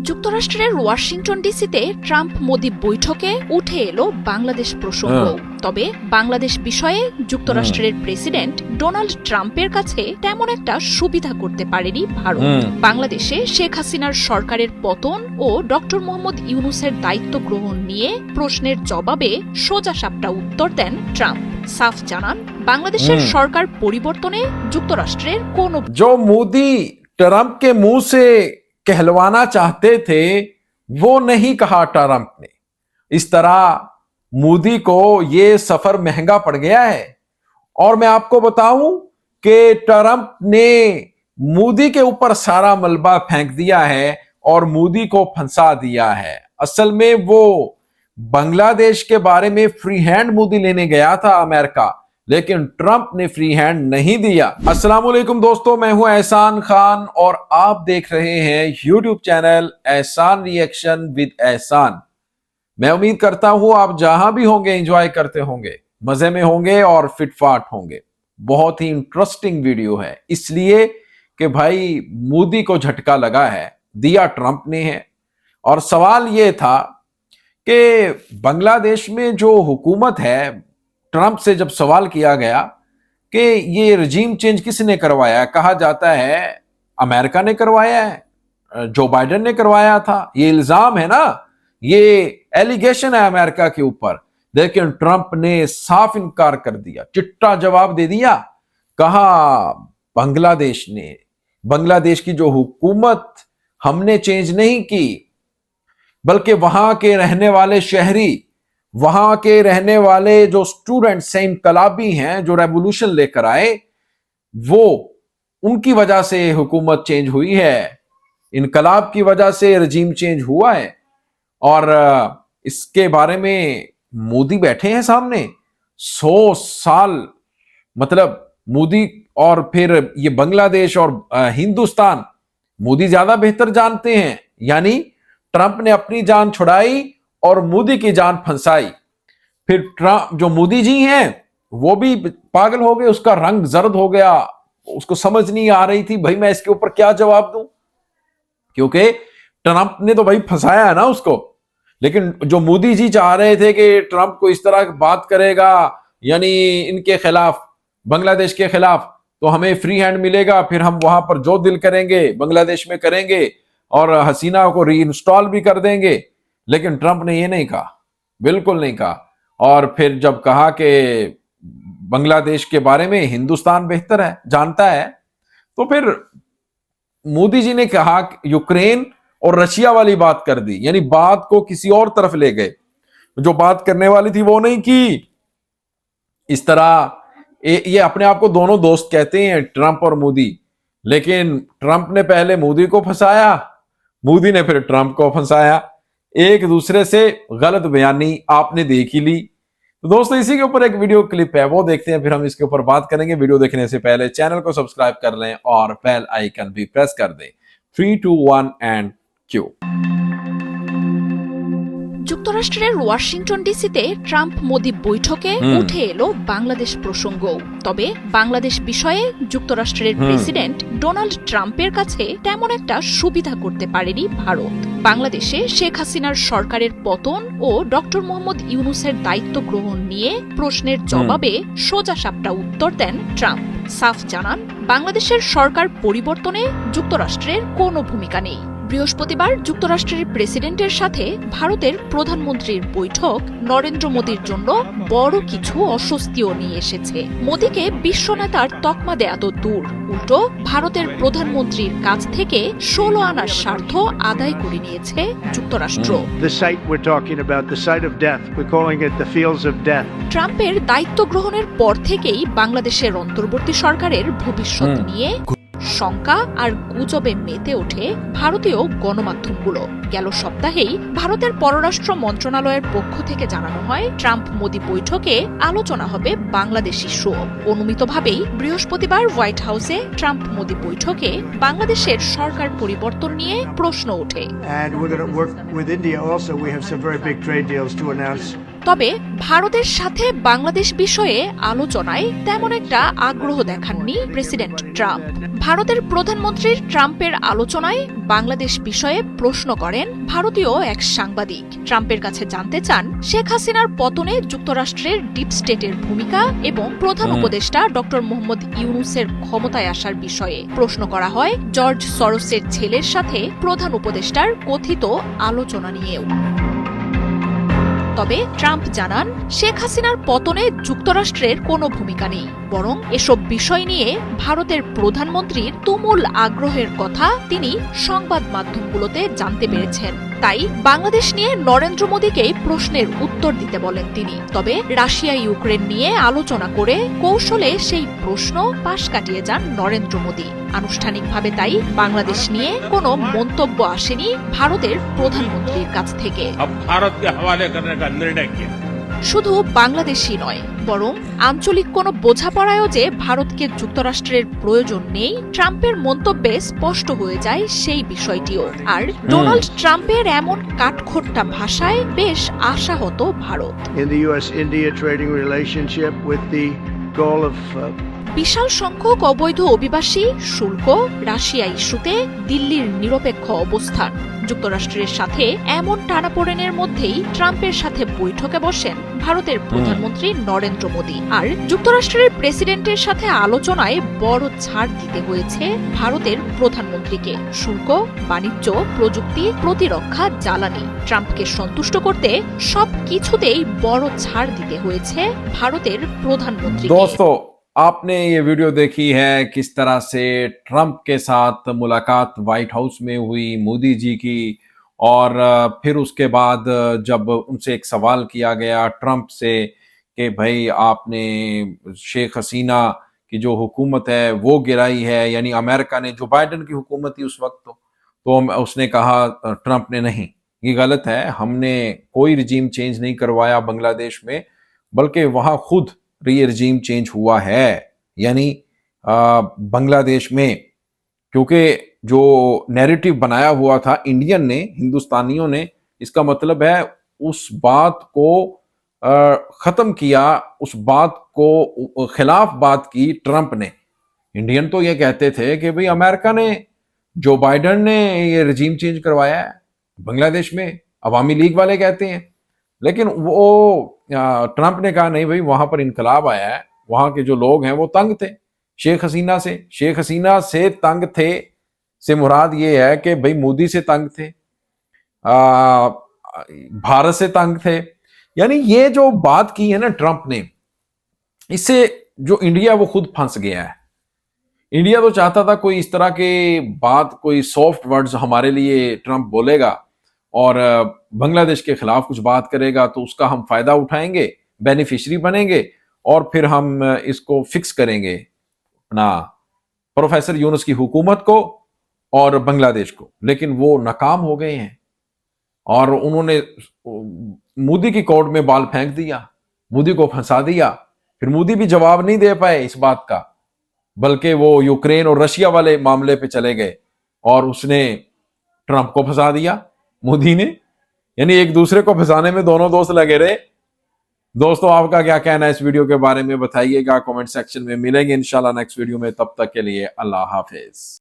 যুক্তরাষ্ট্রের Washington ডিসিতে Trump Modi বৈঠকে উঠে এলো বাংলাদেশ প্রসঙ্গ। তবে বাংলাদেশ বিষয়ে যুক্তরাষ্ট্রের প্রেসিডেন্ট ডোনাল্ড ট্রাম্পের কাছে তেমন একটা সুবিধা করতে পারেনি ভারত। বাংলাদেশে শেখ হাসিনার সরকারের পতন ও ডক্টর মোহাম্মদ ইউনূসের দায়িত্ব গ্রহণ নিয়ে প্রশ্নের জবাবে সোজাসাপটা উত্তর দেন ট্রাম্প। সাফ জানান, বাংলাদেশের সরকার পরিবর্তনে যুক্তরাষ্ট্রের কোনো जो मोदी ट्रंप के मुंह से कहलवाना चाहते थे वो नहीं कहा ट्रंप ने। इस तरह मोदी को ये सफर महंगा पड़ गया है। और मैं आपको बताऊं कि ट्रंप ने मोदी के ऊपर सारा मलबा फेंक दिया है और मोदी को फंसा दिया है। असल में वो बांग्लादेश के बारे में फ्री हैंड मोदी लेने गया था अमेरिका, लेकिन ट्रंप ने फ्री हैंड नहीं दिया। अस्सलाम वालेकुम दोस्तों, मैं हूं एहसान खान और आप देख रहे हैं यूट्यूब चैनल एहसान रिएक्शन विद एहसान। मैं उम्मीद करता हूं आप जहां भी होंगे एंजॉय करते होंगे, मजे में होंगे और फिटफाट होंगे। बहुत ही इंटरेस्टिंग वीडियो है, इसलिए कि भाई मोदी को झटका लगा है, दिया ट्रंप ने है। और सवाल ये था कि बांग्लादेश में जो हुकूमत है, ट्रंप से जब सवाल किया गया कि ये रजीम चेंज किसने करवाया, कहा जाता है अमेरिका ने करवाया है, जो बाइडेन ने करवाया था। ये इल्जाम है ना, ये एलिगेशन है अमेरिका के ऊपर। लेकिन ट्रंप ने साफ इनकार कर दिया, चिट्टा जवाब दे दिया। कहा बांग्लादेश ने, बांग्लादेश की जो हुकूमत हमने चेंज नहीं की, बल्कि वहां के रहने वाले शहरी, वहां के रहने वाले जो स्टूडेंट्स हैं, इनकलाबी हैं, जो रेवोल्यूशन लेकर आए, वो उनकी वजह से हुकूमत चेंज हुई है। इनकलाब की वजह से रजीम चेंज हुआ है। और इसके बारे में मोदी बैठे हैं सामने 100 साल, मतलब मोदी और फिर ये बांग्लादेश और हिंदुस्तान, मोदी ज्यादा बेहतर जानते हैं। यानी ट्रंप ने अपनी जान छुड़ाई और मोदी की जान फंसाई। फिर ट्रंप, जो मोदी जी हैं, वो भी पागल हो गए, उसका रंग जर्द हो गया, उसको समझ नहीं आ रही थी भाई मैं इसके ऊपर क्या जवाब दूं, क्योंकि ट्रंप ने तो भाई फंसाया है ना उसको। लेकिन जो मोदी जी चाह रहे थे कि ट्रंप को इस तरह बात करेगा, यानी इनके खिलाफ, बांग्लादेश के खिलाफ, तो हमें फ्री हैंड मिलेगा, फिर हम वहां पर जो दिल करेंगे बांग्लादेश में करेंगे और हसीना को री इंस्टॉल भी कर देंगे। लेकिन ट्रंप ने ये नहीं कहा, बिल्कुल नहीं कहा। और फिर जब कहा कि बांग्लादेश के बारे में हिंदुस्तान बेहतर है, जानता है, तो फिर मोदी जी ने कहा यूक्रेन और रशिया वाली बात कर दी, यानी बात को किसी और तरफ ले गए। जो बात करने वाली थी वो नहीं की। इस तरह ये अपने आप को दोनों दोस्त कहते हैं, ट्रंप और मोदी। लेकिन ट्रंप ने पहले मोदी को फंसाया, मोदी ने फिर ट्रंप को फंसाया। एक दूसरे से गलत बयानी आपने देख ही ली। तो दोस्तों, इसी के ऊपर एक वीडियो क्लिप है, वो देखते हैं, फिर हम इसके ऊपर बात करेंगे। वीडियो देखने से पहले चैनल को सब्सक्राइब कर लें और बेल आइकन भी प्रेस कर दें। 3, 2, 1 एंड क्यू। যুক্তরাষ্ট্রের ওয়াশিংটন ডিসিতে ট্রাম্প মোদি বৈঠকে উঠে এলো বাংলাদেশ প্রসঙ্গ। তবে বাংলাদেশ বিষয়ে যুক্তরাষ্ট্রের প্রেসিডেন্ট ডোনাল্ড ট্রাম্পের কাছে তেমন একটা সুবিধা করতে পারেনি ভারত। বাংলাদেশে শেখ হাসিনার সরকারের পতন ও ডক্টর মোহাম্মদ ইউনূসের দায়িত্ব গ্রহণ নিয়ে প্রশ্নের জবাবে সোজাসাপটা উত্তর দেন ট্রাম্প। সাফ জানান, বাংলাদেশের সরকার পরিবর্তনে যুক্তরাষ্ট্রের কোনো ভূমিকা নেই। বৃহস্পতিবার যুক্তরাষ্ট্রের প্রেসিডেন্টের সাথে ভারতের প্রধানমন্ত্রীর বৈঠক নরেন্দ্র মোদীর জন্য বড় কিছু অস্বস্তিও নিয়ে এসেছে। মোদীকে বিশ্বনেতার তকমা দেয়া তো দূর, উল্টো ভারতের প্রধানমন্ত্রীর কাছ থেকে 16 আনার স্বার্থ আদায় করে নিয়েছে যুক্তরাষ্ট্র। ট্রাম্পের দায়িত্ব গ্রহণের পর থেকেই বাংলাদেশের অন্তর্বর্তী সরকারের ভবিষ্যৎ নিয়ে শঙ্কা আর গুজবে মেতে ওঠে ভারতীয় গণমাধ্যমগুলো। গেল সপ্তাহেই ভারতের পররাষ্ট্র মন্ত্রণালয়ের পক্ষ থেকে জানানো হয়, ট্রাম্প মোদি বৈঠকে আলোচনা হবে বাংলাদেশ ইস্যু। অনুমিতভাবেই বৃহস্পতিবার হোয়াইট হাউসে ট্রাম্প মোদি বৈঠকে বাংলাদেশের সরকার পরিবর্তন নিয়ে প্রশ্ন ওঠে। তবে ভারতের সাথে বাংলাদেশ বিষয়ে আলোচনায় তেমন একটা আগ্রহ দেখাননি প্রেসিডেন্ট ট্রাম্প। ভারতের প্রধানমন্ত্রীর ট্রাম্পের আলোচনায় বাংলাদেশ বিষয়ে প্রশ্ন করেন ভারতীয় এক সাংবাদিক। ট্রাম্পের কাছে জানতে চান শেখ হাসিনার পতনে যুক্তরাষ্ট্রের ডিপ স্টেটের ভূমিকা এবং প্রধান উপদেষ্টা ডক্টর মোহাম্মদ ইউনূসের ক্ষমতায় আসার বিষয়ে। প্রশ্ন করা হয় জর্জ সরোসের ছেলের সাথে প্রধান উপদেষ্টার কথিত আলোচনা নিয়েও। তবে ট্রাম্প জানান শেখ হাসিনার পতনে যুক্তরাষ্ট্রের কোনো ভূমিকা নেই, বরং এসব বিষয় নিয়ে ভারতের প্রধানমন্ত্রীর তুমুল আগ্রহের কথা তিনি সংবাদ মাধ্যমগুলোতে জানতে পেরেছেন। তাই বাংলাদেশ নিয়ে নরেন্দ্র মোদীকেই প্রশ্নের উত্তর দিতে বলেন তিনি। তবে রাশিয়া ইউক্রেন নিয়ে আলোচনা করে কৌশলে সেই প্রশ্ন পাশ কাটিয়ে যান নরেন্দ্র মোদী। আনুষ্ঠানিকভাবে তাই বাংলাদেশ নিয়ে কোনো মন্তব্য আসেনি ভারতের প্রধানমন্ত্রীর কাছ থেকে। শুধু বাংলাদেশই নয়, বরং আঞ্চলিক কোনো বোঝাপড়ায়ও যে ভারতকে যুক্তরাষ্ট্রের প্রয়োজন নেই, ট্রাম্পের মন্তব্যে স্পষ্ট হয়ে যায় সেই বিষয়টিও। আর ডোনাল্ড ট্রাম্পের এমন কাঠখোট্টা ভাষায় বেশ আশাহত Bharat. In the US-India trading relationship with the goal of বিশাল সংখ্যক অবৈধ অভিবাসী, শুল্ক, রাশিয়া ইস্যুতে দিল্লির নিরপেক্ষ অবস্থান, যুক্তরাষ্ট্রের সাথে এমন টানাপোড়েনের মধ্যেই ট্রাম্পের সাথে বৈঠকে বসেন ভারতের প্রধানমন্ত্রী নরেন্দ্র মোদী। আর যুক্তরাষ্ট্রের প্রেসিডেন্টের সাথে আলোচনায় বড় ছাড় দিতে হয়েছে ভারতের প্রধানমন্ত্রীকে। শুল্ক, বাণিজ্য, প্রযুক্তি, প্রতিরক্ষা, জ্বালানি, ট্রাম্পকে সন্তুষ্ট করতে সবকিছুতেই বড় ছাড় দিতে হয়েছে ভারতের প্রধানমন্ত্রীকে। आपने ये वीडियो देखी है किस तरह से ट्रंप के साथ मुलाकात व्हाइट हाउस में हुई मोदी जी की, और फिर उसके बाद जब उनसे एक सवाल किया गया ट्रंप से कि भाई आपने शेख हसीना की जो हुकूमत है वो गिराई है, यानी अमेरिका ने, जो बाइडेन की हुकूमत थी उस वक्त, तो उसने कहा ट्रंप ने नहीं, ये गलत है, हमने कोई रिजीम चेंज नहीं करवाया बांग्लादेश में, बल्कि वहां खुद ये रिजीम चेंज हुआ है, यानी बांग्लादेश में, क्योंकि जो नैरेटिव बनाया हुआ था इंडियन ने, हिंदुस्तानियों ने, इसका मतलब है उस बात को खत्म किया, उस बात को खिलाफ बात की ट्रंप ने। इंडियन तो ये कहते थे कि भाई अमेरिका ने, जो बाइडेन ने ये रिजीम चेंज करवाया है बांग्लादेश में, अवामी लीग वाले कहते हैं, लेकिन वो ट्रंप ने कहा नहीं भाई, वहां पर इनकलाब आया है, वहां के जो लोग हैं वो तंग थे शेख हसीना से। शेख हसीना से तंग थे से मुराद ये है कि भाई मोदी से तंग थे, भारत से तंग थे, यानी ये जो बात की है ना ट्रंप ने, इससे जो इंडिया वो खुद फंस गया है। इंडिया तो चाहता था कोई इस तरह के बात, कोई सॉफ्ट वर्ड्स हमारे लिए ट्रंप बोलेगा और बांग्लादेश के खिलाफ कुछ बात करेगा तो उसका हम फायदा उठाएंगे, बेनिफिशियरी बनेंगे, और फिर हम इसको फिक्स करेंगे अपना प्रोफेसर यूनुस की हुकूमत को और बांग्लादेश को। लेकिन वो नाकाम हो गए हैं और उन्होंने मोदी की कोर्ट में बाल फेंक दिया, मोदी को फंसा दिया। फिर मोदी भी जवाब नहीं दे पाए इस बात का, बल्कि वो यूक्रेन और रशिया वाले मामले पे चले गए और उसने ट्रंप को फंसा दिया मोदी ने, यानी एक दूसरे को फंसाने में दोनों दोस्त लगे रहे। दोस्तों, आपका क्या कहना है इस वीडियो के बारे में बताइएगा कमेंट सेक्शन में। मिलेंगे इंशाल्लाह नेक्स्ट वीडियो में, तब तक के लिए अल्लाह हाफिज।